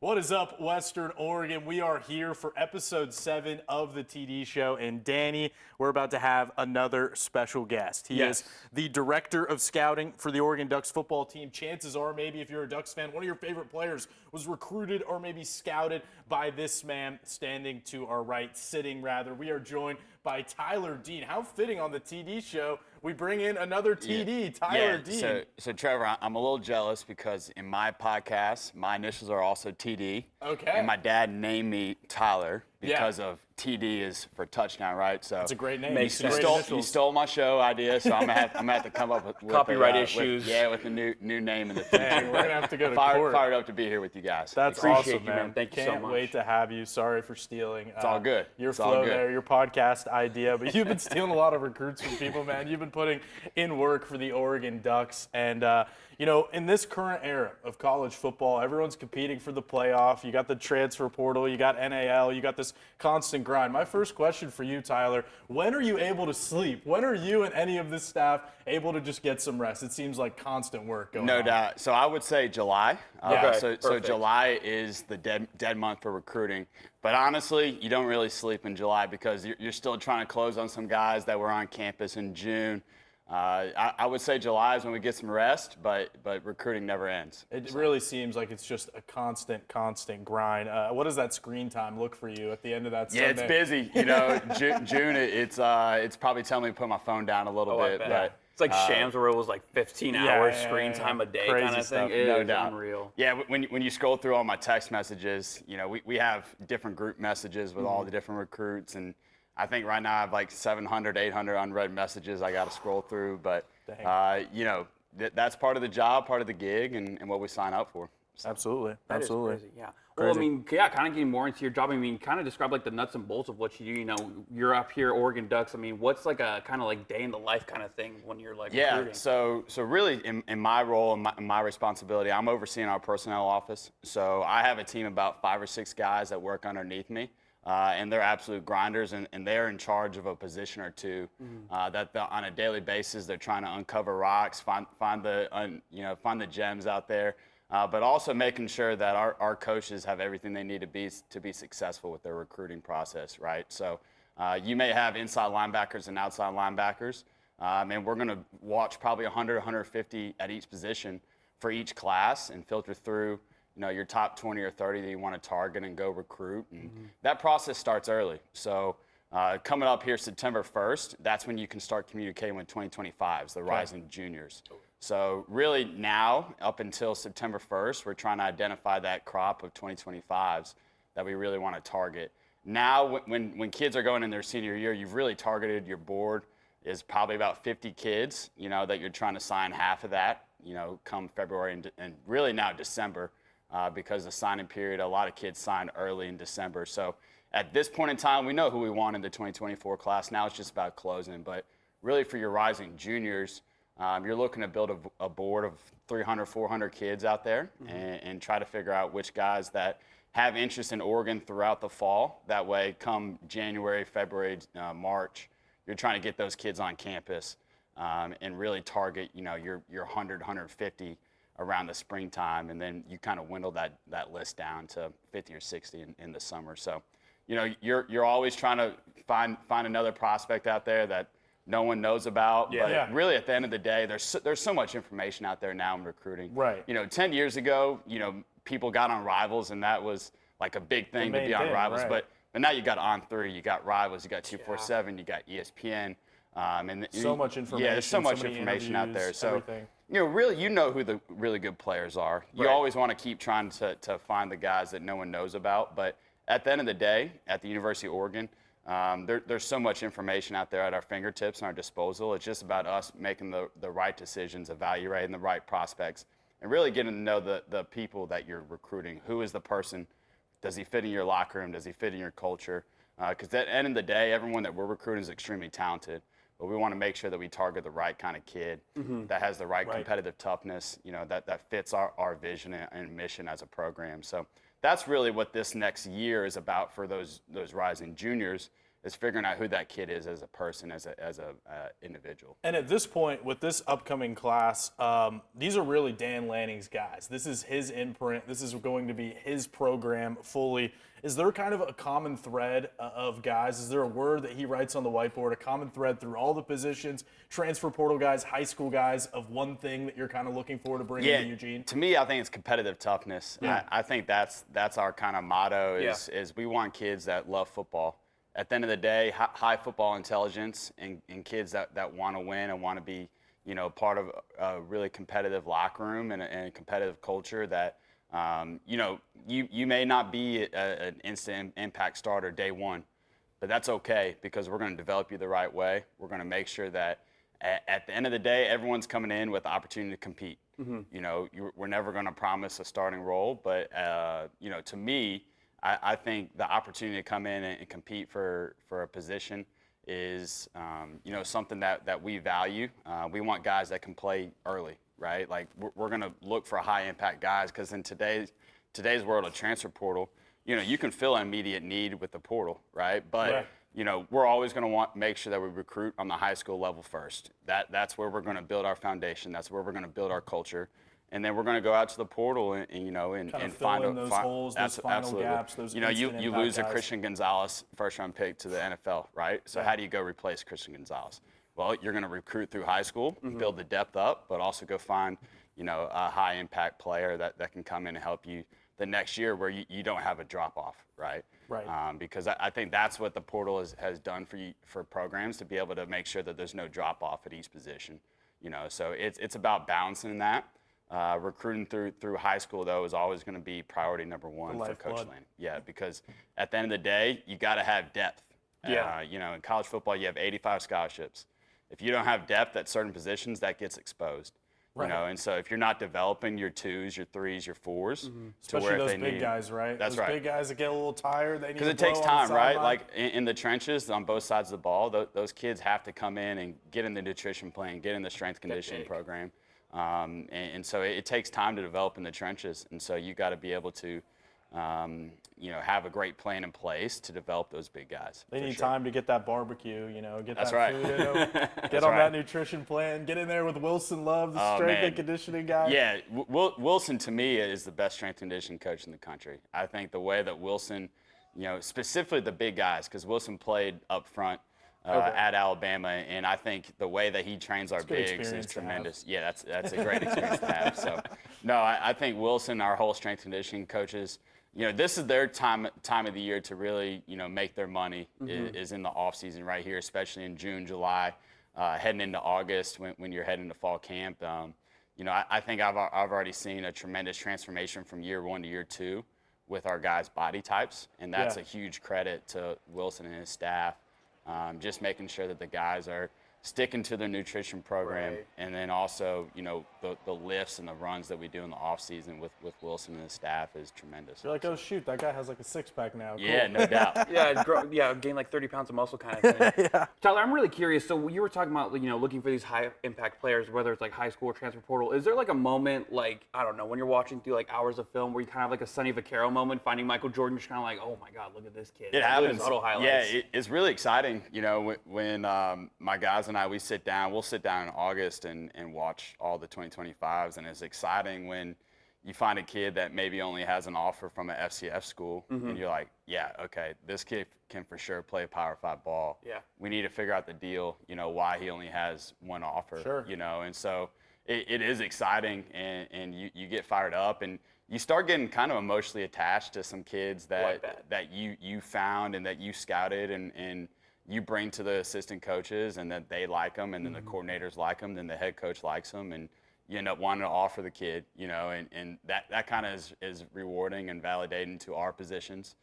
What is up, Western Oregon? We are here for episode 7 of the TD show. And Danny, we're about to have another special guest. He is the director of scouting for the Oregon Ducks football team. Chances are, maybe if you're a Ducks fan, one of your favorite players was recruited or maybe scouted by this man standing to our right, sitting rather. We are joined by Tyler Dean. How fitting on the TD show, we bring in another TD, Tyler Dean. So Trevor, I'm a little jealous because in my podcast, my initials are also TD. Okay. And my dad named me Tyler because of TD is for touchdown, right? So it's a great name. You stole my show idea, so I'm gonna have to come up with copyright issues. With a new name in the future. Man, we're gonna have to go to court. Fired up to be here with you guys. That's Appreciate awesome, you, man. Thank you so much. Can't wait to have you. Sorry for stealing. It's all good. Your flow there, your podcast idea, but you've been stealing a lot of recruits from people, man. You've been putting in work for the Oregon Ducks, and in this current era of college football, everyone's competing for the playoff. You got the transfer portal, you got NAL, you got this constant grind. My first question for you, Tyler, when are you able to sleep? When are you and any of this staff able to just get some rest? It seems like constant work going on. No doubt. So I would say July. So July is the dead month for recruiting. But honestly, you don't really sleep in July because you're still trying to close on some guys that were on campus in June. I would say July is when we get some rest, but recruiting never ends. It really seems like it's just a constant grind. What does that screen time look for you at the end of that Sunday? Yeah, it's busy. June, it's probably telling me to put my phone down a little bit. But it's like Shams where it was like 15 hours screen time a day Crazy kind of stuff. thing. It No is doubt. unreal. Yeah, when you scroll through all my text messages, we have different group messages with all the different recruits, and I think right now I have like 700, 800 unread messages I got to scroll through. But, that's part of the job, part of the gig, and what we sign up for. So. Absolutely. That is Absolutely. crazy, yeah. Well, kind of getting more into your job. kind of describe like the nuts and bolts of what you do. You're up here, Oregon Ducks. What's like a kind of like day in the life kind of thing when you're like recruiting? So really in my role and my responsibility, I'm overseeing our personnel office. So I have a team of about 5 or 6 guys that work underneath me. And they're absolute grinders, and they're in charge of a position or two that on a daily basis they're trying to uncover rocks, find the gems out there, but also making sure that our coaches have everything they need to be successful with their recruiting process, right? So you may have inside linebackers and outside linebackers, and we're going to watch probably 100, 150 at each position for each class and filter through your top 20 or 30 that you want to target and go recruit. And that process starts early. So coming up here September 1st, that's when you can start communicating with 2025s, the rising juniors. So really now, up until September 1st, we're trying to identify that crop of 2025s that we really want to target. Now, when kids are going in their senior year, you've really targeted your board is probably about 50 kids, that you're trying to sign half of that, come February and really now December. Because the signing period, a lot of kids sign early in December. So at this point in time, we know who we want in the 2024 class. Now it's just about closing. But really for your rising juniors, you're looking to build a board of 300, 400 kids out there and try to figure out which guys that have interest in Oregon throughout the fall. That way, come January, February, March, you're trying to get those kids on campus and really target, your 100, 150 around the springtime, and then you kind of dwindle that list down to 50 or 60 in the summer. So, you're always trying to find another prospect out there that no one knows about. But really, at the end of the day, there's so much information out there now in recruiting. Right. 10 years ago, people got on Rivals, and that was like a big thing to be on Rivals. Right. But now you got On3, you got Rivals, you got 247, you got ESPN. And so much information. Yeah, there's so much many information out there. So, everything. really, who the really good players are. You always want to keep trying to find the guys that no one knows about. But at the end of the day, at the University of Oregon, there's so much information out there at our fingertips and our disposal. It's just about us making the right decisions, evaluating the right prospects, and really getting to know the people that you're recruiting. Who is the person? Does he fit in your locker room? Does he fit in your culture? Because at the end of the day, everyone that we're recruiting is extremely talented. But we want to make sure that we target the right kind of kid that has the right competitive toughness, that fits our vision and mission as a program. So that's really what this next year is about for those rising juniors, is figuring out who that kid is as a person, as a individual. And at this point, with this upcoming class, these are really Dan Lanning's guys. This is his imprint. This is going to be his program fully. Is there kind of a common thread of guys? Is there a word that he writes on the whiteboard, a common thread through all the positions, transfer portal guys, high school guys, of one thing that you're kind of looking for to bring into Eugene? To me, I think it's competitive toughness. Yeah. I think that's our kind of motto is we want kids that love football. At the end of the day, high football intelligence and kids that want to win and want to be, part of a really competitive locker room and a competitive culture that, you may not be an instant impact starter day one, but that's okay because we're going to develop you the right way. We're going to make sure that at the end of the day, everyone's coming in with the opportunity to compete. We're never going to promise a starting role, but, to me, I think the opportunity to come in and compete for a position is, something that we value. We want guys that can play early, right? Like we're going to look for high impact guys because in today's world of transfer portal, you can fill an immediate need with the portal, right? But we're always going to make sure that we recruit on the high school level first. That's where we're going to build our foundation. That's where we're going to build our culture. And then we're going to go out to the portal and fill in those holes, those final absolutely. gaps, those you instant lose a impact Christian Gonzalez first round pick to the NFL, right? So how do you go replace Christian Gonzalez? Well, you're going to recruit through high school, build the depth up, but also go find a high impact player that can come in and help you the next year where you don't have a drop off, right? Right. Because I think that's what the portal has done for programs to be able to make sure that there's no drop off at each position. So it's about balancing that. Recruiting through high school, though, is always going to be priority number one for Coach Lane. Yeah, because at the end of the day, you got to have depth. Yeah. In college football, you have 85 scholarships. If you don't have depth at certain positions, that gets exposed. Right. And so if you're not developing your 2s, your 3s, your 4s, Especially those big guys, right? That's those right. Big guys that get a little tired. They need because it takes time, right? Like in the trenches on both sides of the ball, those kids have to come in and get in the nutrition plan, get in the strength conditioning program. And so it takes time to develop in the trenches. And so you got to be able to, have a great plan in place to develop those big guys. They need time to get that barbecue, get That's that right. food in them, get on that nutrition plan, get in there with Wilson Love, the strength and conditioning guy. Yeah, Wilson to me is the best strength and conditioning coach in the country. I think the way that Wilson, specifically the big guys, because Wilson played up front at Alabama, and I think the way that he trains our bigs is tremendous. Yeah, that's a great experience to have. So, no, I think Wilson, our whole strength and conditioning coaches, this is their time of the year to really, make their money is in the off season right here, especially in June, July, heading into August when you're heading to fall camp. I think I've already seen a tremendous transformation from year 1 to year 2 with our guys' body types, and that's a huge credit to Wilson and his staff. Just making sure that the guys are sticking to their nutrition program, and then also, the lifts and the runs that we do in the off season with Wilson and his staff is tremendous. You're like, oh shoot, that guy has like a 6-pack now. Cool. Yeah, no doubt. Gain like 30 pounds of muscle kind of thing. Tyler, I'm really curious. So you were talking about, looking for these high impact players, whether it's like high school or transfer portal. Is there like a moment, like, I don't know, when you're watching through like hours of film where you kind of have like a Sonny Vaccaro moment, finding Michael Jordan, just kind of like, oh my God, look at this kid. It happens. Highlights. Yeah, it's really exciting. When my guys and I, we'll sit down in August and watch all the 2025s, and it's exciting when you find a kid that maybe only has an offer from an FCS school, and you're like, yeah, okay, this kid can for sure play Power 5 ball. Yeah. We need to figure out the deal, why he only has one offer. Sure. And so it is exciting, and you get fired up, and you start getting kind of emotionally attached to some kids that you found and that you scouted and you bring to the assistant coaches, and that they like them, and then the coordinators like them, then the head coach likes them, and you end up wanting to offer the kid, and that kind of is rewarding and validating to our positions,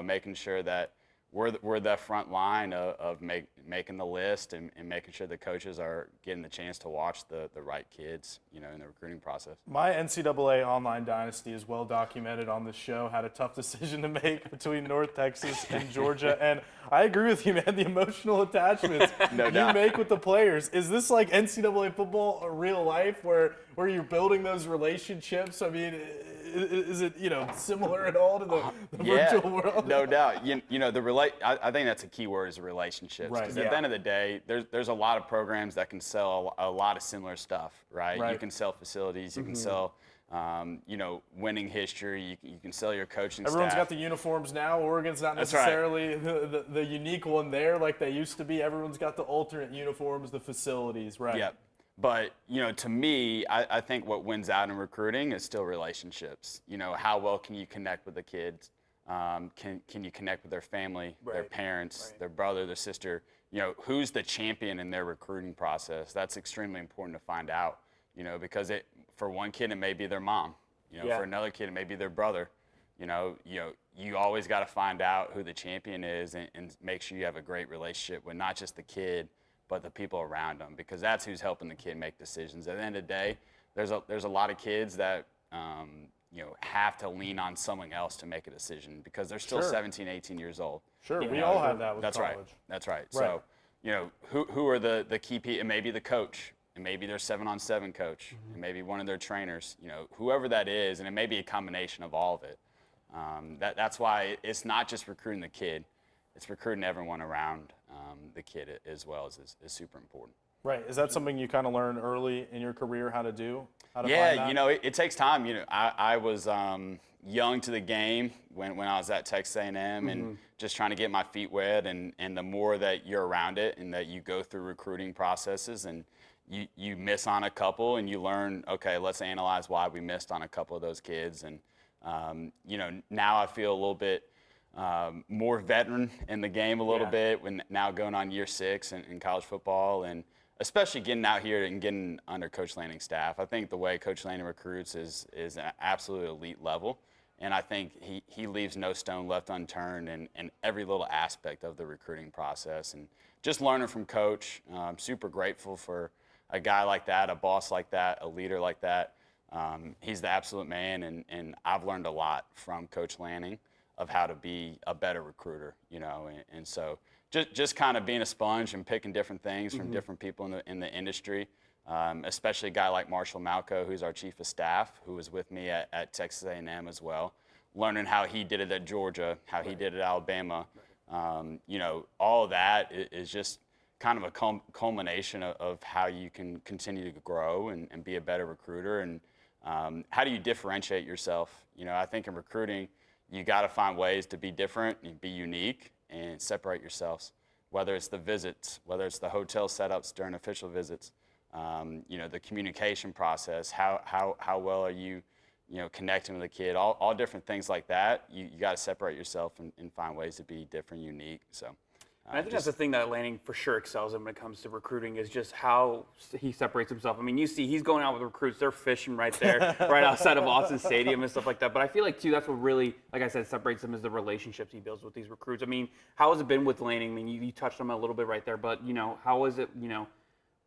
making sure that we're the front line of making the list and making sure the coaches are getting the chance to watch the right kids, in the recruiting process. My NCAA online dynasty is well documented on this show. Had a tough decision to make between North Texas and Georgia, and I agree with you, man. The emotional attachments you make with the players. Is this like NCAA football or real life where you're building those relationships? I mean, Is it similar at all to the virtual world? No doubt. I think that's a key word is relationships. Right. Because at the end of the day, there's a lot of programs that can sell a lot of similar stuff, right? Right. You can sell facilities, you can sell, winning history, you can sell your coaching Everyone's staff. got the uniforms now. Oregon's not That's right. necessarily the unique one there like they used to be. Everyone's got the alternate uniforms, the facilities, right? Yep. But, to me, I think what wins out in recruiting is still relationships. How well can you connect with the kids? Can you connect with their family, their parents, their brother, their sister? Who's the champion in their recruiting process? That's extremely important to find out, because for one kid, it may be their mom. For another kid, it may be their brother. You always got to find out who the champion is and make sure you have a great relationship with not just the kid, but the people around them, because that's who's helping the kid make decisions. At the end of the day, there's a lot of kids that have to lean on someone else to make a decision because they're still 17, 18 years old. Sure, we all have that with That's college. right. That's right. So, who are the key people? It may be the coach. It may be their 7-on-7 coach. It may be one of their trainers. Whoever that is, and it may be a combination of all of it. That's why it's not just recruiting the kid. It's recruiting everyone around the kid as well is super important. Right. Is that something you kind of learned early in your career how to do? How to Yeah, find that? it takes time. I was young to the game when I was at Texas A&M and just trying to get my feet wet. And the more that you're around it and that you go through recruiting processes and you miss on a couple and you learn, okay, let's analyze why we missed on a couple of those kids. And, now I feel a little bit more veteran in the game a little bit when now going on year 6 in college football and especially getting out here and getting under Coach Lanning's staff. I think the way Coach Lanning recruits is an absolute elite level. And I think he leaves no stone left unturned in every little aspect of the recruiting process. And just learning from Coach, I'm super grateful for a guy like that, a boss like that, a leader like that. He's the absolute man, and I've learned a lot from Coach Lanning of how to be a better recruiter, and so just kind of being a sponge and picking different things from different people in the industry, especially a guy like Marshall Malco, who's our chief of staff, who was with me at Texas A&M as well, learning how he did it at Georgia, how he did it at Alabama. All of that is just kind of a culmination of how you can continue to grow and be a better recruiter. And how do you differentiate yourself? I think in recruiting, you got to find ways to be different and be unique and separate yourselves, whether it's the visits, whether it's the hotel setups during official visits, the communication process, how well are you, connecting with a kid, all different things like that. You got to separate yourself and find ways to be different, unique. So. I think that's the thing that Lanning for sure excels in when it comes to recruiting is just how he separates himself. I mean, you see he's going out with recruits. They're fishing right there, right outside of Austin Stadium and stuff like that. But I feel like, too, that's what really, like I said, separates him is the relationships he builds with these recruits. I mean, how has it been with Lanning? I mean, you touched on him a little bit right there. But, how is it,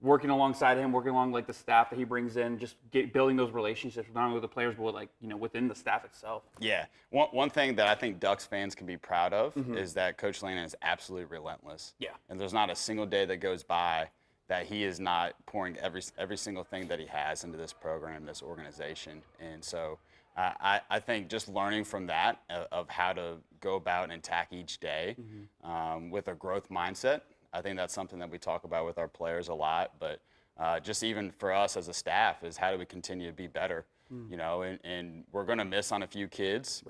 working alongside him, working along like the staff that he brings in, just building those relationships not only with the players but within the staff itself. Yeah, one thing that I think Ducks fans can be proud of is that Coach Lanning is absolutely relentless. Yeah, and there's not a single day that goes by that he is not pouring every single thing that he has into this program, this organization, and so I think just learning from that of how to go about and attack each day with a growth mindset. I think that's something that we talk about with our players a lot, but just even for us as a staff is how do we continue to be better, and we're going to miss on a few kids,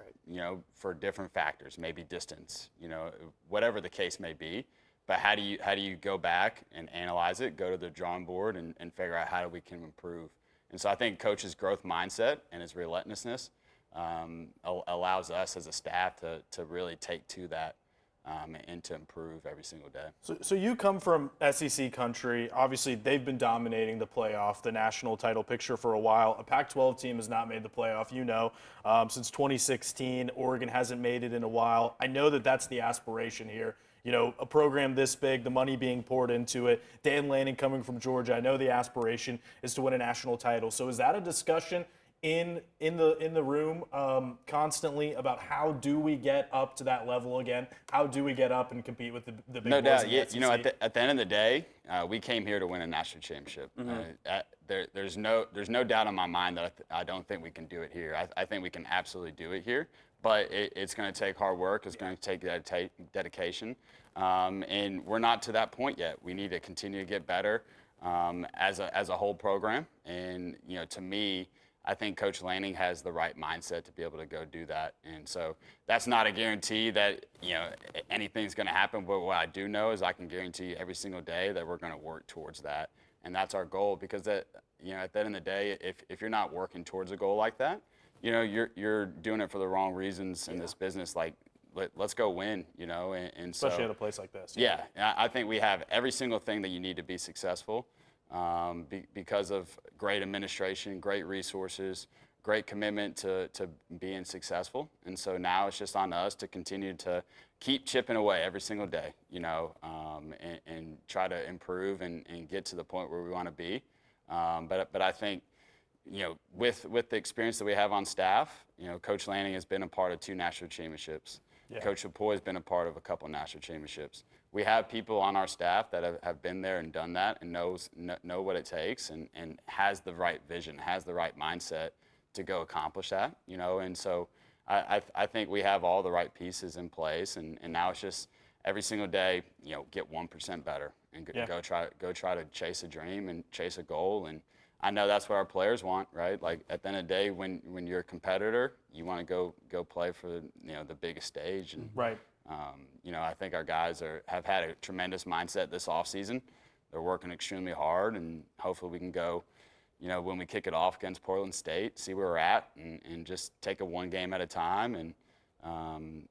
for different factors, maybe distance, whatever the case may be, but how do you go back and analyze it, go to the drawing board and figure out how we can improve. And so I think Coach's growth mindset and his relentlessness allows us as a staff to really take to that. And to improve every single day. So you come from SEC country. Obviously, they've been dominating the playoff, the national title picture for a while. A Pac-12 team has not made the playoff, since 2016. Oregon hasn't made it in a while. I know that that's the aspiration here. A program this big, the money being poured into it. Dan Lanning coming from Georgia. I know the aspiration is to win a national title. So is that a discussion in the room constantly about how do we get up to that level again? How do we get up and compete with the big No boys doubt. in the Yeah, SEC? at the end of the day, we came here to win a national championship. There's no doubt in my mind that I don't think we can do it here. I think we can absolutely do it here, but it's going to take hard work. It's going to take dedication, and we're not to that point yet. We need to continue to get better as a whole program. And to me, I think Coach Lanning has the right mindset to be able to go do that. And so that's not a guarantee that, anything's going to happen. But what I do know is I can guarantee every single day that we're going to work towards that. And that's our goal, because at the end of the day, if you're not working towards a goal like that, you're doing it for the wrong reasons in this business. Like, let's go win, and so, Especially at a place like this. Yeah, I think we have every single thing that you need to be successful. Because of great administration, great resources, great commitment to being successful. And so now it's just on us to continue to keep chipping away every single day, and try to improve and get to the point where we want to be. But I think, with the experience that we have on staff, Coach Lanning has been a part of 2 national championships. Yeah. Coach Chapoy has been a part of a couple national championships. We have people on our staff that have been there and done that and know what it takes and has the right vision, has the right mindset to go accomplish that, And so I think we have all the right pieces in place, and now it's just every single day, get 1% better and go try to chase a dream and chase a goal. And I know that's what our players want, right? Like, at the end of the day, when you're a competitor, you want to go play for the biggest stage. And, right. I think our guys have had a tremendous mindset this offseason. They're working extremely hard, and hopefully we can go, when we kick it off against Portland State, see where we're at, and just take it one game at a time, and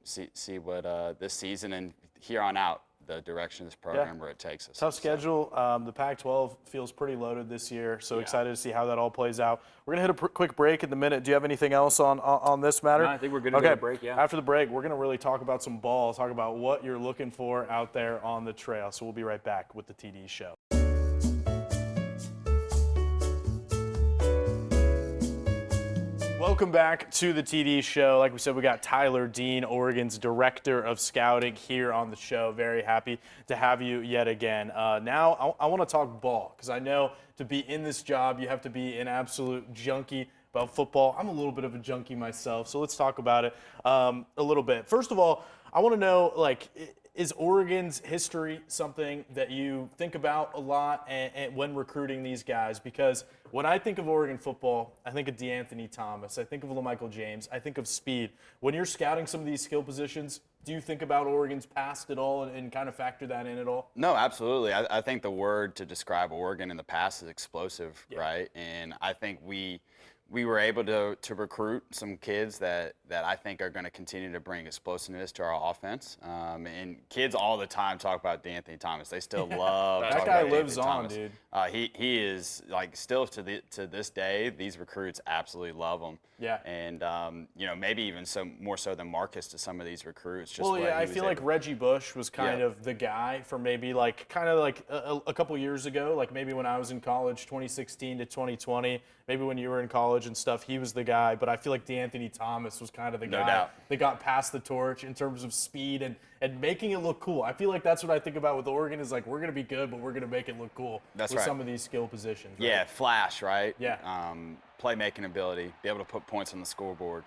see what this season and here on out, the direction of this program, where it takes us. Tough schedule. The Pac-12 feels pretty loaded this year, so excited to see how that all plays out. We're going to hit a quick break in a minute. Do you have anything else on this matter? No, I think we're good to go to break, yeah. After the break, we're going to really talk about some ball, talk about what you're looking for out there on the trail. So we'll be right back with the TD Show. Welcome back to the TD Show. Like we said, we got Tyler Dean, Oregon's Director of Scouting, here on the show. Very happy to have you yet again. Now, I want to talk ball, because I know to be in this job, you have to be an absolute junkie about football. I'm a little bit of a junkie myself, so let's talk about it a little bit. First of all, I want to know, is Oregon's history something that you think about a lot and when recruiting these guys? Because when I think of Oregon football, I think of DeAnthony Thomas, I think of LaMichael James, I think of speed. When you're scouting some of these skill positions, do you think about Oregon's past at all and kind of factor that in at all? No, absolutely. I think the word to describe Oregon in the past is explosive, right? And I think we were able to recruit some kids that I think are going to continue to bring explosiveness to our offense. And kids all the time talk about DeAnthony Thomas. They still love that talking guy about lives DeAnthony on, Thomas. dude. He is, like, still to this day, these recruits absolutely love him. Yeah. And maybe even more so than Marcus to some of these recruits. Well, yeah, I feel like Reggie Bush was kind of the guy for maybe a couple years ago, like maybe when I was in college, 2016 to 2020, maybe when you were in college and stuff, he was the guy. But I feel like DeAnthony Thomas was kind of the guy that got past the torch in terms of speed and making it look cool. I feel like that's what I think about with Oregon is, like, we're going to be good, but we're going to make it look cool with some of these skill positions. Right? Yeah, flash, right? Yeah. Playmaking ability, be able to put points on the scoreboard.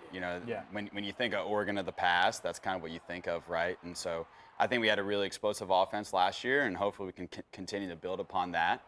When you think of Oregon of the past, that's kind of what you think of, right? And so I think we had a really explosive offense last year, and hopefully we can continue to build upon that.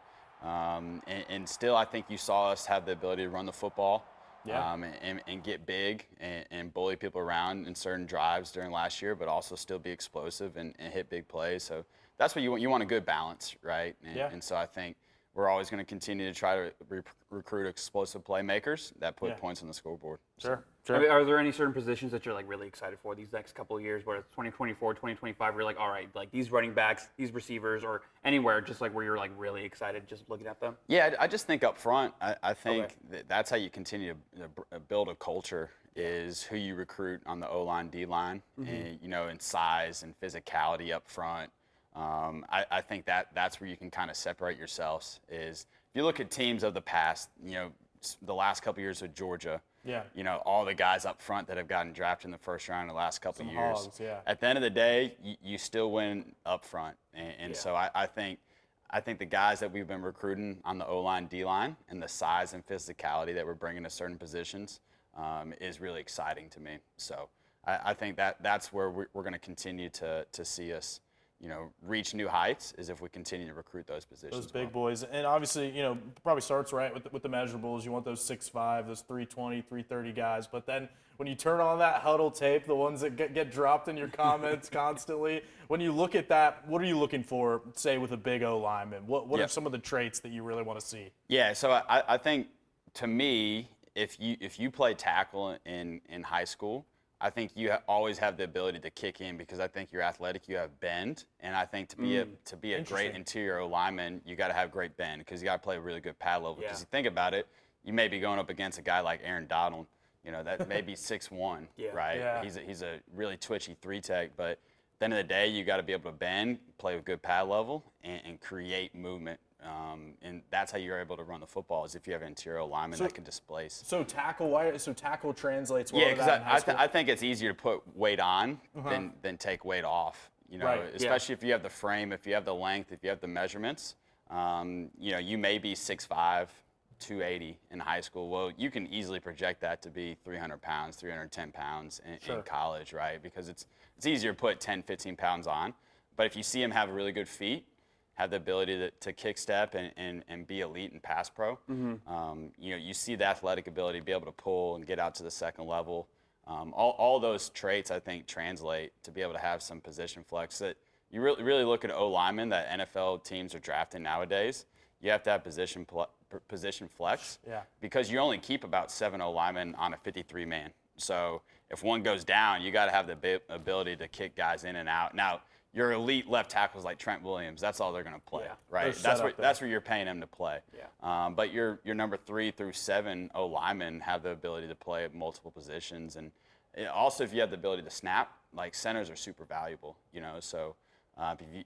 And still, I think you saw us have the ability to run the football, and get big and bully people around in certain drives during last year, but also still be explosive and hit big plays. So that's what you want. You want a good balance, right? And so I think we're always going to continue to try to recruit explosive playmakers that put points on the scoreboard. Sure. I mean, are there any certain positions that you're really excited for these next couple of years, where it's 2024, 2025, you're like, all right, like these running backs, these receivers, or anywhere just where you're really excited just looking at them? Yeah, I just think up front, I think that's how you continue to build a culture, is who you recruit on the O-line, D-line, and, in size and physicality up front. I think that's where you can kind of separate yourselves. Is if you look at teams of the past, the last couple years with Georgia. Yeah. You know, all the guys up front that have gotten drafted in the first round in the last couple years. Hogs, yeah. At the end of the day, you still win up front. And so I think the guys that we've been recruiting on the O-line, D-line, and the size and physicality that we're bringing to certain positions is really exciting to me. So I think that's where we're going to continue to see us, you know, reach new heights, is if we continue to recruit those positions. Those big boys. And obviously, you know, probably starts right with the measurables. You want those 6'5", those 320, 330 guys. But then when you turn on that huddle tape, the ones that get dropped in your comments constantly, when you look at that, what are you looking for, say, with a big O lineman? What are some of the traits that you really want to see? Yeah, so I think, to me, if you play tackle in high school, I think you always have the ability to kick in, because I think you're athletic, you have bend, and I think to be a great interior lineman, you got to have great bend, because you got to play a really good pad level. Because you think about it, you may be going up against a guy like Aaron Donald, you know, that may be 6'1", right? Yeah. He's a really twitchy 3-tech, but at the end of the day, you got to be able to bend, play with good pad level, and create movement. And that's how you're able to run the football, is if you have an interior lineman that can displace. So tackle translates well. Yeah, to that in high school? because I think it's easier to put weight on than take weight off. You know, especially if you have the frame, if you have the length, if you have the measurements. You know, you may be 6'5", 280 in high school. Well, you can easily project that to be 300 pounds, 310 pounds in college, right? Because it's easier to put 10, 15 pounds on. But if you see him have really good feet, have the ability to kick step and be elite in pass pro. You know, you see the athletic ability to be able to pull and get out to the second level. All those traits, I think, translate to be able to have some position flex. That you really look at O linemen that NFL teams are drafting nowadays. You have to have position flex, because you only keep about 7 O linemen on a 53-man. So if one goes down, you got to have the ability to kick guys in and out. Now, your elite left tackles like Trent Williams, that's all they're going to play, right? That's where you're paying them to play. But your number 3 through 7 O linemen have the ability to play at multiple positions, and also if you have the ability to snap, like centers are super valuable, you know. So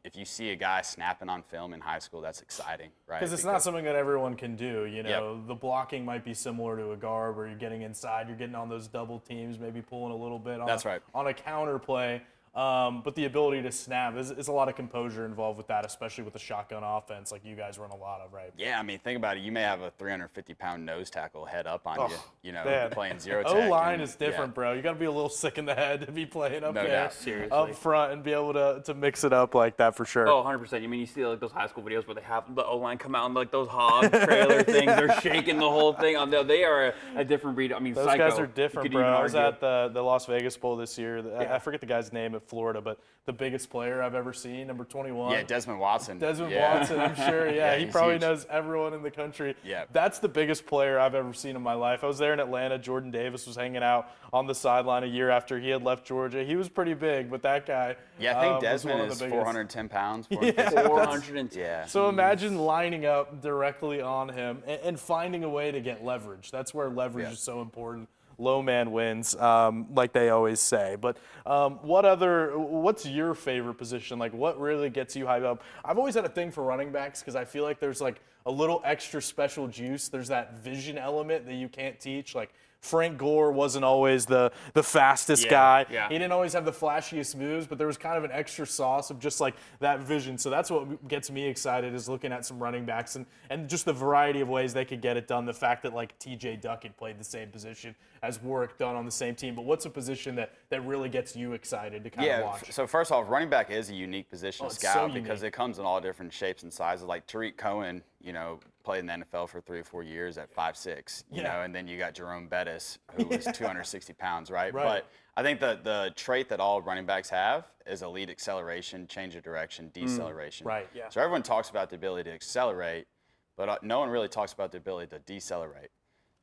if you see a guy snapping on film in high school, that's exciting, right? Because it's not something that everyone can do. You know, the blocking might be similar to a guard, where you're getting inside, you're getting on those double teams, maybe pulling a little bit on a counter play. But the ability to snap is a lot of composure involved with that, especially with the shotgun offense like you guys run a lot of, right? Yeah, I mean, think about it. You may have a 350-pound nose tackle head up on you, you know, playing zero tech. O-line is different, bro. You got to be a little sick in the head to be playing up there, up front, and be able to mix it up like that for sure. Oh, 100%. You mean, you see like those high school videos where they have the O-line come out and like those hog trailer things, they're shaking the whole thing. They are a different breed. I mean, those guys are different, bro. I was at the Las Vegas Bowl this year. I forget the guy's name at Florida, but the biggest player I've ever seen, number 21. Yeah, Desmond Watson. Watson, I'm sure. He probably knows everyone in the country. Yeah. That's the biggest player I've ever seen in my life. I was there in Atlanta. Jordan Davis was hanging out on the sideline a year after he had left Georgia. He was pretty big, but that guy. Yeah, I think Desmond is 410 pounds. 410. Yeah. So imagine lining up directly on him and finding a way to get leverage. That's where leverage is so important. Low man wins, like they always say. But what's your favorite position? Like, what really gets you hyped up? I've always had a thing for running backs, because I feel like there's like a little extra special juice. There's that vision element that you can't teach. Like, Frank Gore wasn't always the fastest guy. Yeah. He didn't always have the flashiest moves, but there was kind of an extra sauce of just like that vision. So that's what gets me excited, is looking at some running backs and just the variety of ways they could get it done. The fact that like TJ Duckett played the same position as Warwick Dunn on the same team. But what's a position that really gets you excited to kind of watch? So first off, running back is a unique position to scout, so because it comes in all different shapes and sizes. Like Tariq Cohen, you know, played in the NFL for 3 or 4 years at 5'6", you know, and then you got Jerome Bettis, who was 260 pounds, right? But I think the trait that all running backs have is elite acceleration, change of direction, deceleration. So everyone talks about the ability to accelerate, but no one really talks about the ability to decelerate.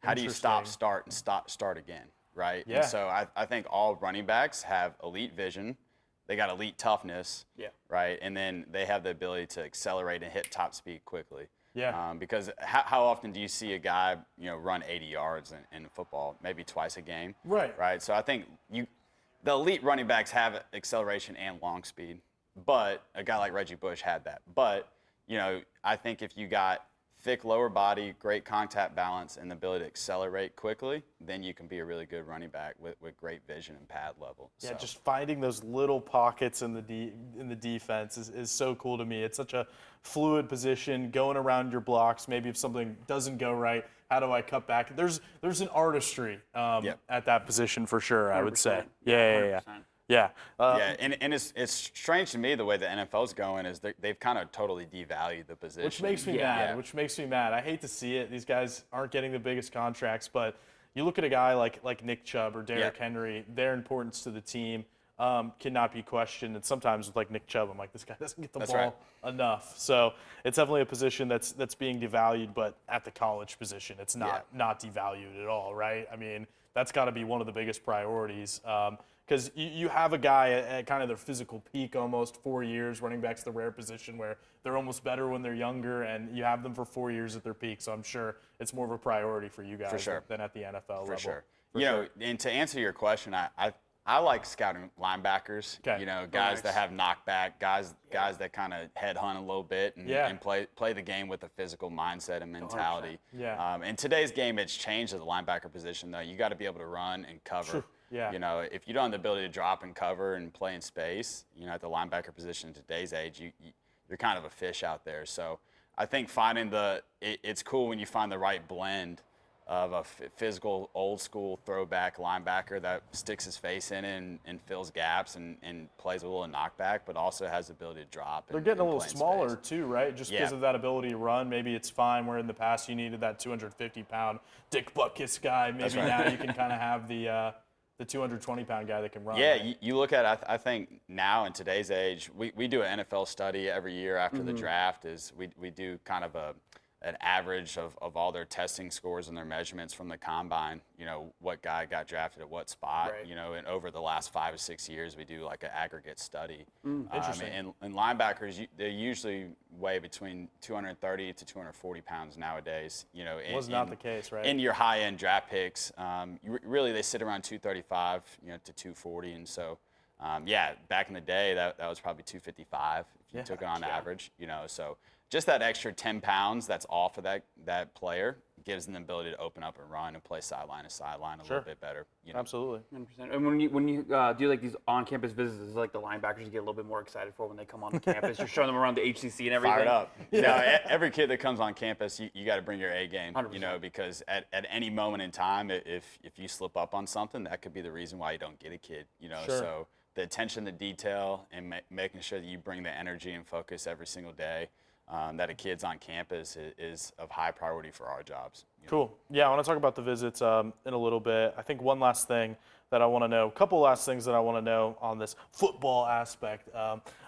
How do you stop, start, and start again, right? Yeah. And so I think all running backs have elite vision. They got elite toughness, right? And then they have the ability to accelerate and hit top speed quickly. Because how often do you see a guy, you know, run 80 yards in football? Maybe twice a game. Right. So I think the elite running backs have acceleration and long speed, but a guy like Reggie Bush had that. But, you know, I think if you got thick lower body, great contact balance, and the ability to accelerate quickly, then you can be a really good running back with great vision and pad level. Yeah, So. just finding those little pockets in the defense is so cool to me. It's such a fluid position, going around your blocks. Maybe if something doesn't go right, how do I cut back? There's an artistry at that position for sure, I would say. 100%. Yeah. 100%. Yeah. Yeah, and it's strange to me the way the NFL's going is they've kind of totally devalued the position. Which makes me mad. Which makes me mad. I hate to see it. These guys aren't getting the biggest contracts, but you look at a guy like Nick Chubb or Derrick Henry, their importance to the team cannot be questioned. And sometimes with like Nick Chubb, I'm like, this guy doesn't get the ball enough. So it's definitely a position that's being devalued, but at the college position, it's not devalued at all, right? I mean, that's got to be one of the biggest priorities. Because you have a guy at kind of their physical peak almost 4 years. Running back's the rare position where they're almost better when they're younger, and you have them for 4 years at their peak. So I'm sure it's more of a priority for you guys than at the NFL level. For sure. And to answer your question, I like scouting linebackers. Okay. You know, guys that have knockback, guys that kind of headhunt a little bit and play the game with a physical mindset and mentality. 100%. Yeah. In today's game, it's changed at the linebacker position, though. You got to be able to run and cover. Sure. Yeah. You know, if you don't have the ability to drop and cover and play in space, you know, at the linebacker position in today's age, you're kind of a fish out there. So I think finding it's cool when you find the right blend of a physical, old school throwback linebacker that sticks his face in it and fills gaps and plays a little knockback, but also has the ability to drop. They're getting a little smaller too, right? Just because of that ability to run. Maybe it's fine where in the past you needed that 250-pound Dick Butkus guy. Maybe now you can kind of have the 220-pound guy that can run. Yeah, right? you look at I think now in today's age, we do an NFL study every year after the draft. Is we do kind of an average of all their testing scores and their measurements from the combine. You know, what guy got drafted at what spot. Right. You know, and over the last 5 or 6 years, we do like an aggregate study. Interesting. And linebackers, they usually weigh between 230 to 240 pounds nowadays. You know, Was not the case, right? In your high-end draft picks, really they sit around 235, you know, to 240, and so. Back in the day, that was probably 255 if you took it on average, you know. So just that extra 10 pounds that's off of that player gives them the ability to open up and run and play sideline to sideline a little bit better. You know? Absolutely. 100%. And when you do like these on-campus visits, is it like the linebackers you get a little bit more excited for when they come on the campus? You're showing them around the HCC and everything. Fired up. You know, every kid that comes on campus, you got to bring your A game. 100%. You know, because at any moment in time, if you slip up on something, that could be the reason why you don't get a kid. You know, so the attention to detail and making sure that you bring the energy and focus every single day that a kid's on campus is of high priority for our jobs. You know? Cool. Yeah, I want to talk about the visits in a little bit. I think one last thing that I want to know, a couple last things that I want to know on this football aspect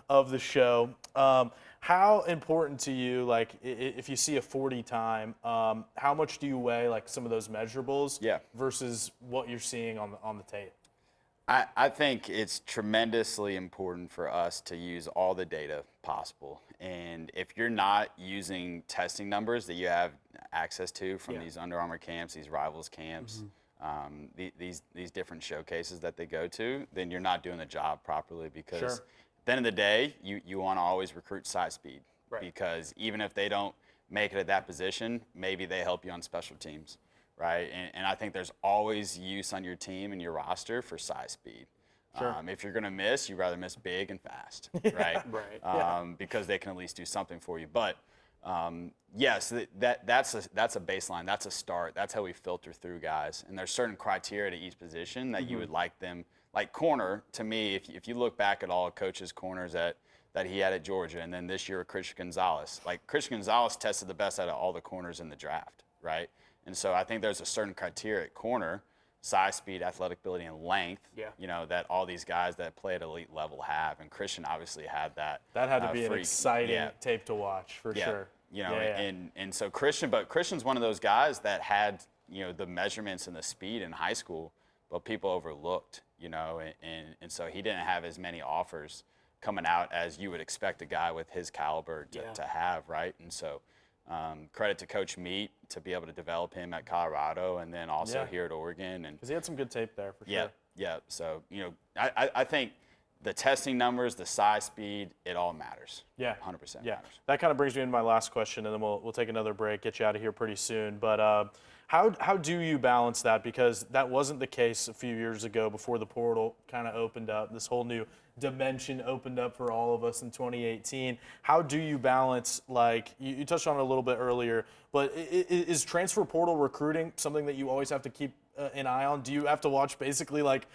of the show. How important to you, like if you see a 40 time, how much do you weigh like some of those measurables versus what you're seeing on the tape? I think it's tremendously important for us to use all the data possible. And if you're not using testing numbers that you have access to from these Under Armour camps, these Rivals camps, these different showcases that they go to, then you're not doing the job properly because at the end of the day, you want to always recruit size speed. Right. Because even if they don't make it at that position, maybe they help you on special teams. Right, and I think there's always use on your team and your roster for size speed. If you're going to miss, you'd rather miss big and fast, right? Because they can at least do something for you. But yes, that's a baseline. That's a start. That's how we filter through guys. And there's certain criteria to each position that you would like them. Like corner, to me, if you look back at all coaches' corners that he had at Georgia, and then this year with Christian Gonzalez, like Christian Gonzalez tested the best out of all the corners in the draft, right? And so I think there's a certain criteria at corner, size, speed, athletic ability, and length, you know, that all these guys that play at elite level have. And Christian obviously had that. That had to be an exciting tape to watch for sure. You know, and so Christian's one of those guys that had, you know, the measurements and the speed in high school, but people overlooked, you know, and so he didn't have as many offers coming out as you would expect a guy with his caliber to have, right? And so credit to Coach Meat to be able to develop him at Colorado and then also here at Oregon. And because he had some good tape there for sure. Yeah. So, you know, I think the testing numbers, the size, speed, it all matters. Yeah. 100% Yeah. matters. That kind of brings me into my last question, and then we'll take another break, get you out of here pretty soon. But how do you balance that? Because that wasn't the case a few years ago before the portal kind of opened up. This whole new dimension opened up for all of us in 2018. How do you balance, like, you touched on it a little bit earlier, but is transfer portal recruiting something that you always have to keep an eye on? Do you have to watch basically, like,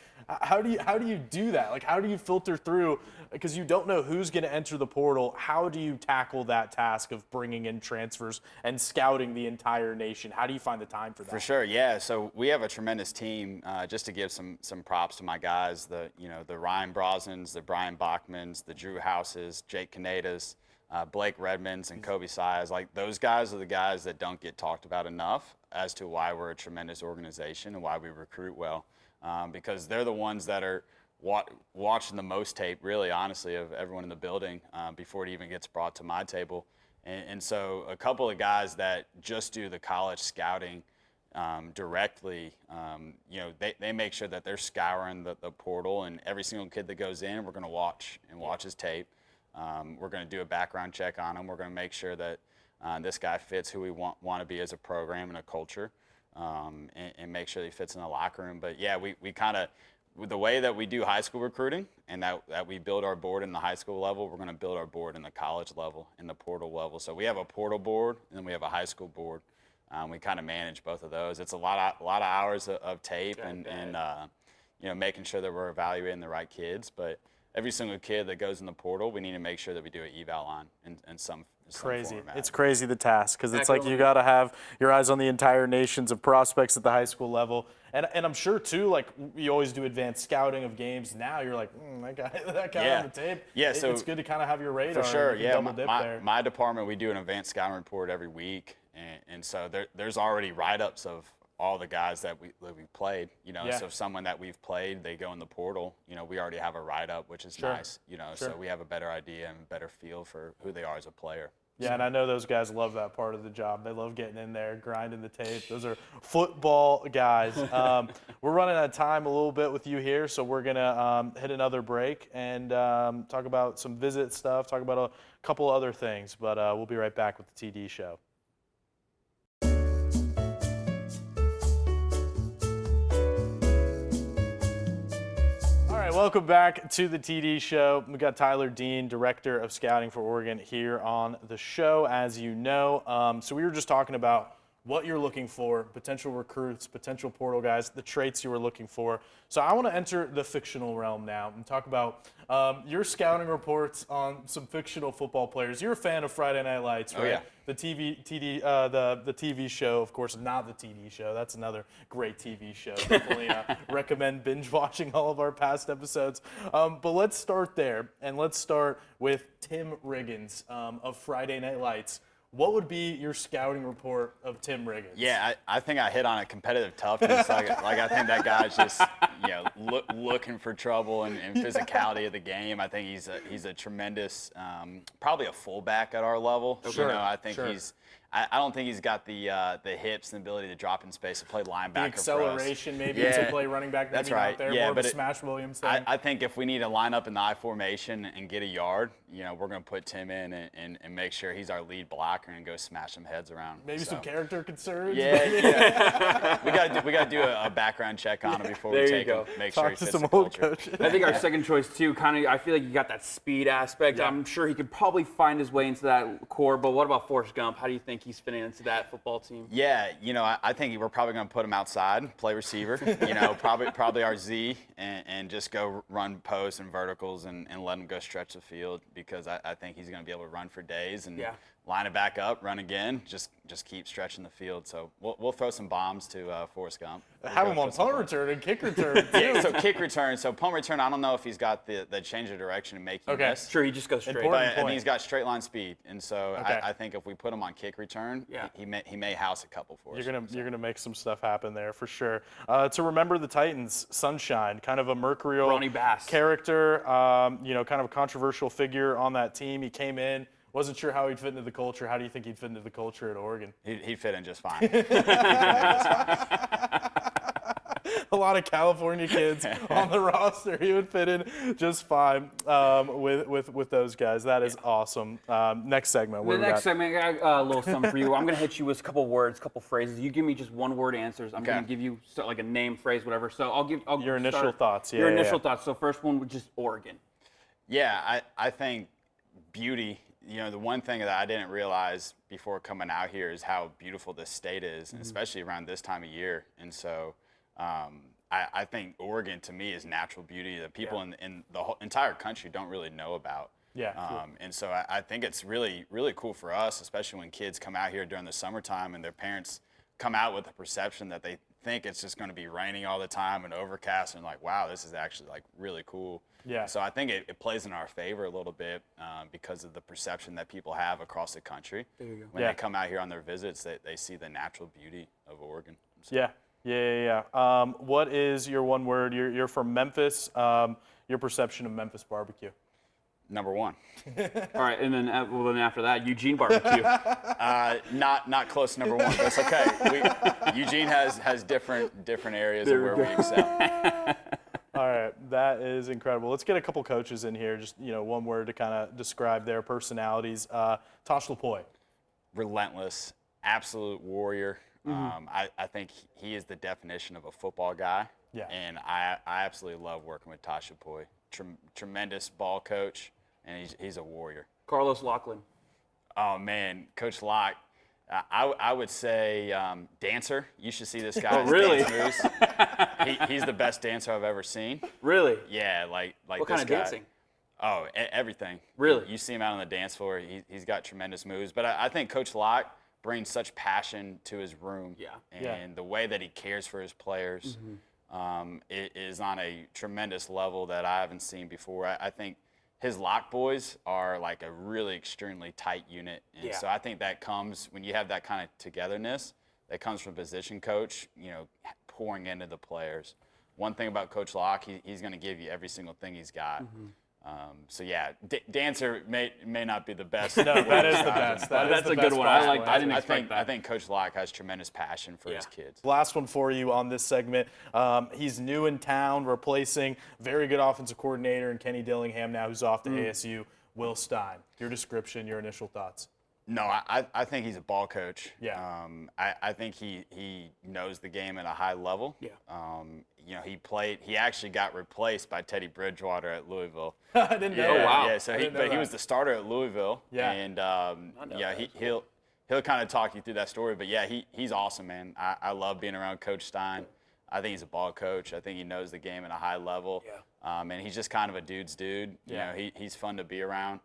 how do you do that? Like, how do you filter through, because you don't know who's going to enter the portal? How do you tackle that task of bringing in transfers and scouting the entire nation? How do you find the time for that? For sure, yeah. So we have a tremendous team. Just to give some props to my guys, the Ryan Brosnans, the Brian Bachmans, the Drew Houses, Jake Canedas, Blake Redmonds, and Kobe Sias. Like, those guys are the guys that don't get talked about enough as to why we're a tremendous organization and why we recruit well, because they're the ones that are watching the most tape, really, honestly, of everyone in the building before it even gets brought to my table. And so a couple of guys that just do the college scouting directly, they make sure that they're scouring the portal, and every single kid that goes in, we're going to watch his tape. We're going to do a background check on him. We're going to make sure that this guy fits who we want to be as a program and a culture, and make sure he fits in the locker room. But yeah, we kind of, with the way that we do high school recruiting and that we build our board in the high school level, we're going to build our board in the college level, in the portal level. So we have a portal board, and then we have a high school board. We kind of manage both of those. It's a lot of hours of tape and making sure that we're evaluating the right kids. But every single kid that goes in the portal, we need to make sure that we do an eval on in some Crazy. format. It's crazy, the task, because it's like you got to have your eyes on the entire nations of prospects at the high school level. And I'm sure, too, like, you always do advanced scouting of games. Now you're like, that guy on the tape. Yeah, so it's good to kind of have your radar. For sure, and you yeah. can double dip there. My department, we do an advanced scouting report every week, and so there's already write-ups of all the guys that we played. So if someone that we've played, they go in the portal, we already have a write-up, which is nice. So we have a better idea and better feel for who they are as a player. Yeah, and I know those guys love that part of the job. They love getting in there, grinding the tape. Those are football guys. We're running out of time a little bit with you here, so we're going to hit another break and talk about some visit stuff, talk about a couple other things. But we'll be right back with the TD Show. All right, welcome back to the TD Show. We got Tyler Dean, Director of Scouting for Oregon, here on the show, as you know. So we were just talking about what you're looking for, potential recruits, potential portal guys, the traits you were looking for. So I want to enter the fictional realm now and talk about your scouting reports on some fictional football players. You're a fan of Friday Night Lights, right? Oh, yeah. The TV show, of course, not the TD show. That's another great TV show. Definitely recommend binge watching all of our past episodes. But let's start there, and let's start with Tim Riggins of Friday Night Lights. What would be your scouting report of Tim Riggins? Yeah, I think I hit on a competitive toughness. like I think that guy's just looking for trouble and physicality of the game. I think he's a tremendous, probably a fullback at our level. Sure. I think I don't think he's got the hips and ability to drop in space to play linebacker. The acceleration, for us. maybe to play running back. Maybe That's right. Out there, yeah, more but of a Smash Williams thing. I think if we need to line up in the I formation and get a yard, we're going to put Tim in and make sure he's our lead blocker and go smash some heads around. Maybe some character concerns. Yeah. we got to do a background check on him before we take him. Make sure he fits the culture. I think our second choice too. I feel like you got that speed aspect. Yeah. I'm sure he could probably find his way into that core. But what about Forrest Gump? How do you think he's fitting into that football team? Yeah, I think we're probably going to put him outside, play receiver. Probably our Z, and just go run posts and verticals and let him go stretch the field, because I think he's going to be able to run for days and line it back up, run again, just keep stretching the field. So we'll throw some bombs to Forrest Gump. Have him on punt return and kick return too. Yeah, so kick return. So punt return, I don't know if he's got the change of direction and make you miss. Sure, he just goes straight. But I think he's got straight line speed, and so I think if we put him on kick return, he may house a couple for us. You're gonna make some stuff happen there for sure. To remember the Titans, Sunshine, kind of a mercurial Ronnie Bass character, kind of a controversial figure on that team. He came in. Wasn't sure how he'd fit into the culture. How do you think he'd fit into the culture at Oregon? He'd fit in just fine. a lot of California kids on the roster. He would fit in just fine with those guys. That is awesome. Next segment. The next segment, I got a little something for you. I'm going to hit you with a couple words, couple phrases. You give me just one-word answers. I'm going to give you like a name, phrase, whatever. So I'll your initial thoughts. Your initial thoughts. So first one was just Oregon. Yeah, I think beauty. The one thing that I didn't realize before coming out here is how beautiful this state is, and especially around this time of year. And so I think Oregon, to me, is natural beauty that people in the whole entire country don't really know about. Yeah. And so I think it's really, really cool for us, especially when kids come out here during the summertime and their parents come out with the perception that they think it's just going to be raining all the time and overcast, and like, wow, this is actually like really cool. Yeah. So I think it plays in our favor a little bit because of the perception that people have across the country. There you go. When they come out here on their visits, they see the natural beauty of Oregon. So. Yeah. What is your one word? You're from Memphis. Your perception of Memphis barbecue? Number one. All right, and then after that, Eugene barbecue. Not close to number one, but it's okay. Eugene has different areas of where we excel. All right, that is incredible. Let's get a couple coaches in here. Just one word to kind of describe their personalities. Tosh Lapoy. Relentless, absolute warrior. I think he is the definition of a football guy. Yeah. And I absolutely love working with Tosh Lapoy. Tremendous ball coach, and he's a warrior. Carlos Lachlan. Oh man, Coach Locke. I would say dancer. You should see this guy. Oh, really? Dance moves. He's the best dancer I've ever seen. Really? Yeah, like What this kind of guy. dancing? Oh, everything. Really? You see him out on the dance floor. He's got tremendous moves. But I think Coach Locke brings such passion to his room. Yeah. And the way that he cares for his players it is on a tremendous level that I haven't seen before. I think his Lock boys are like a really extremely tight unit. And so I think that comes when you have that kind of togetherness, that comes from position coach, pouring into the players. One thing about Coach Locke, he's going to give you every single thing he's got. So yeah, dancer may not be the best. No, that is the best. That's a good one. I didn't expect that. I think Coach Locke has tremendous passion for his kids. Last one for you on this segment. He's new in town, replacing very good offensive coordinator and Kenny Dillingham now, who's off to ASU. Will Stein. Your description, your initial thoughts. No, I think he's a ball coach. Yeah. I think he knows the game at a high level. Yeah. He actually got replaced by Teddy Bridgewater at Louisville. I didn't know. Oh, wow. Yeah, so he was the starter at Louisville. Yeah. And he'll kind of talk you through that story. But yeah, he's awesome, man. I love being around Coach Stein. I think he's a ball coach. I think he knows the game at a high level. Yeah. And he's just kind of a dude's dude. He's fun to be around.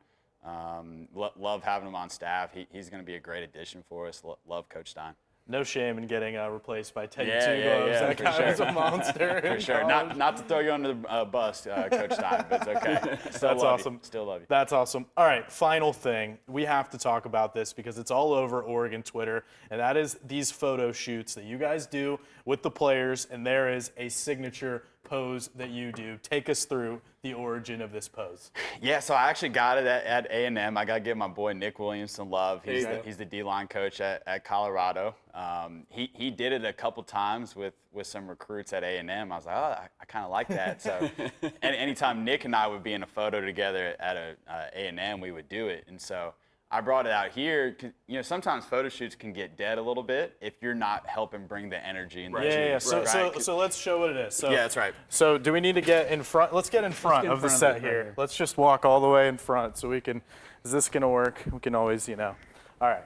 Love having him on staff. He's going to be a great addition for us. Love Coach Stein. No shame in getting replaced by Teddy Yeah, Two Gloves. yeah, That guy is a monster. For sure. Not to throw you under the bus, Coach Stein, but it's okay. That's awesome. Still love you. That's awesome. All right, final thing. We have to talk about this because it's all over Oregon Twitter, and that is these photo shoots that you guys do with the players, and there is a signature pose that you do. Take us through the origin of this pose. Yeah, so I actually got it at A&M. I got to give my boy Nick Williams some love. He's the D-line coach at Colorado. He did it a couple times with some recruits at A&M. I was like, oh, I kind of like that. So anytime Nick and I would be in a photo together at A&M, we would do it. And so I brought it out here. Sometimes photo shoots can get dead a little bit if you're not helping bring the energy in the Yeah. shoot. So let's show what it is. So, yeah, that's right. So do we need to get in front? Let's get in front of the set here. Let's just walk all the way in front so we can. Is this going to work? We can always, All right.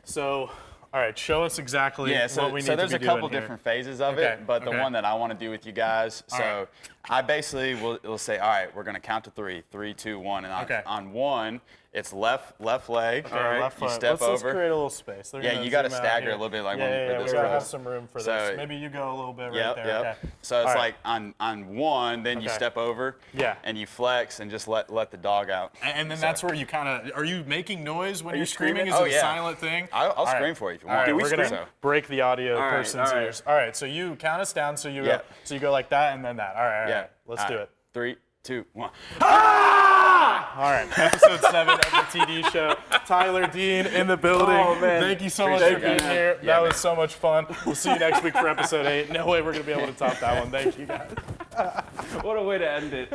So, all right. Show us exactly what we need to be doing. So there's a couple different phases of it, but the one that I want to do with you guys. So I basically will say, all right, we're going to count to 3. 3, 2, 1, and on 1. It's left leg. Okay, all right, left you foot. step over. Let's create a little space. You got to stagger a little bit, like yeah, this we gotta goes. have some room for this. Maybe you go a little bit right there. Yep. Okay. So it's All like on 1, then you step over. Yeah. And you flex and just let the dog out. And then that's where you kind of are you making noise when you're screaming? Is Oh, it a yeah. silent thing? I'll scream for you if you want. All right, we're scream? gonna break the audio person's ears. All right, so you count us down. So you go like that and then that. All right. Let's do it. 3, 2, 1. All right, episode 7 of the TD show. Tyler, Dean in the building. Oh, man. Thank you so much for being here. That was so much fun. We'll see you next week for episode 8. No way we're going to be able to top that one. Thank you, guys. What a way to end it.